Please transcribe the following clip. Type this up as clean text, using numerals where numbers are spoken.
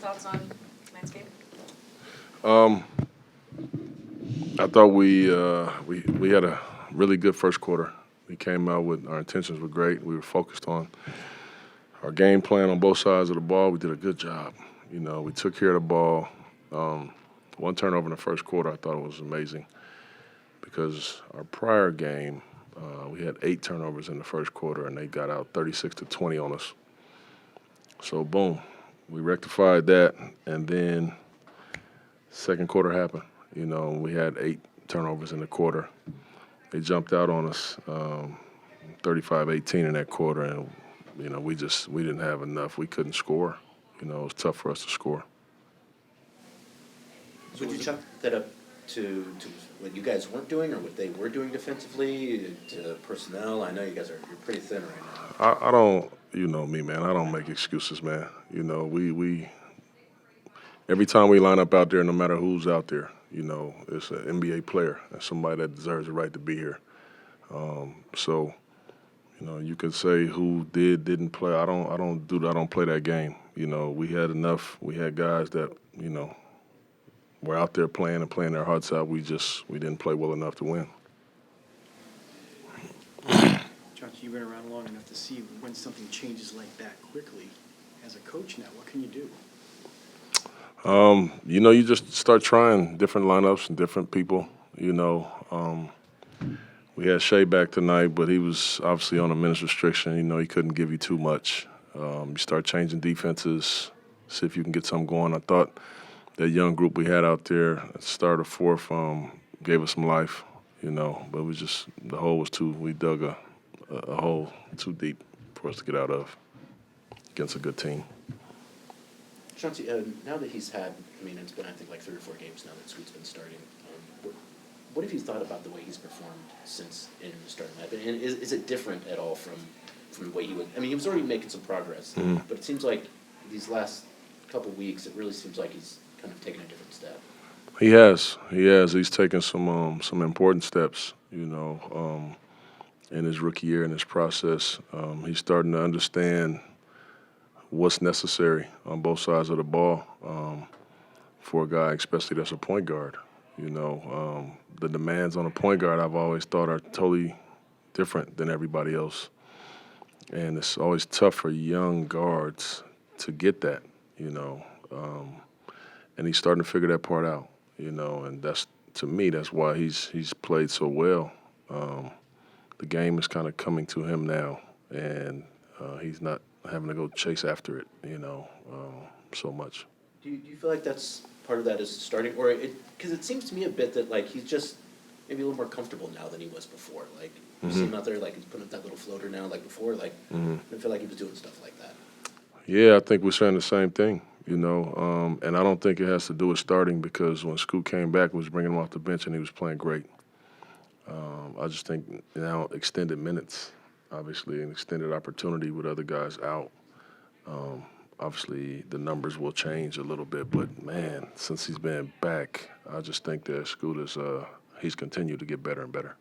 thoughts on tonight's game? I thought we had a really good first quarter. We came out with our intentions were great. We were focused on our game plan on both sides of the ball. We did a good job. You know, we took care of the ball. One turnover in the first quarter, I thought it was amazing because our prior game, we had 8 turnovers in the first quarter, and they got out 36-20 on us. So boom, we rectified that, and then second quarter happened. You know, we had 8 turnovers in the quarter. They jumped out on us 35-18 in that quarter, and you know we didn't have enough. We couldn't score. You know, it was tough for us to score. So would you chalk that up to what you guys weren't doing or what they were doing defensively, to personnel? I know you're pretty thin right now. I don't, you know me, man. I don't make excuses, man. You know, we every time we line up out there, no matter who's out there, you know, it's an NBA player and somebody that deserves the right to be here. So, you know, you could say who didn't play. I don't play that game. You know, we had enough. We had guys that, you know, were out there playing their hearts out. We didn't play well enough to win. Chauncey, you've been around long enough to see when something changes like that quickly. As a coach now, what can you do? You know, you just start trying different lineups and different people. You know, we had Shea back tonight, but he was obviously on a minutes restriction. You know, he couldn't give you too much. You start changing defenses, see if you can get something going. I thought that young group we had out there at the start of fourth gave us some life, you know, but the hole was we dug a hole too deep for us to get out of against a good team. Chauncey, now that he's had, I mean, it's been, I think, like 3 or 4 games now that Scoot's been starting. What have you thought about the way he's performed since in the starting lineup? And is it different at all from the way he was? I mean, he was already making some progress, but it seems like these last couple weeks, it really seems like he's kind of taken a different step. He has. He's taken some important steps, you know, in his rookie year, in his process. He's starting to understand what's necessary on both sides of the ball for a guy, especially that's a point guard. You know, the demands on a point guard I've always thought are totally different than everybody else. And it's always tough for young guards to get that, you know. And he's starting to figure that part out, you know, and to me, that's why he's played so well. The game is kind of coming to him now, and he's not having to go chase after it, you know, so much. Do you feel like that's part of that is starting, or because it seems to me a bit that like he's just maybe a little more comfortable now than he was before. Like you see him out there, like he's putting up that little floater now, like before. Like I feel like he was doing stuff like that. Yeah, I think we're saying the same thing, you know, and I don't think it has to do with starting because when Scoot came back, we was bringing him off the bench and he was playing great. I just think now extended minutes, obviously, an extended opportunity with other guys out. Obviously, the numbers will change a little bit, but man, since he's been back, I just think that Scoot he's continued to get better and better.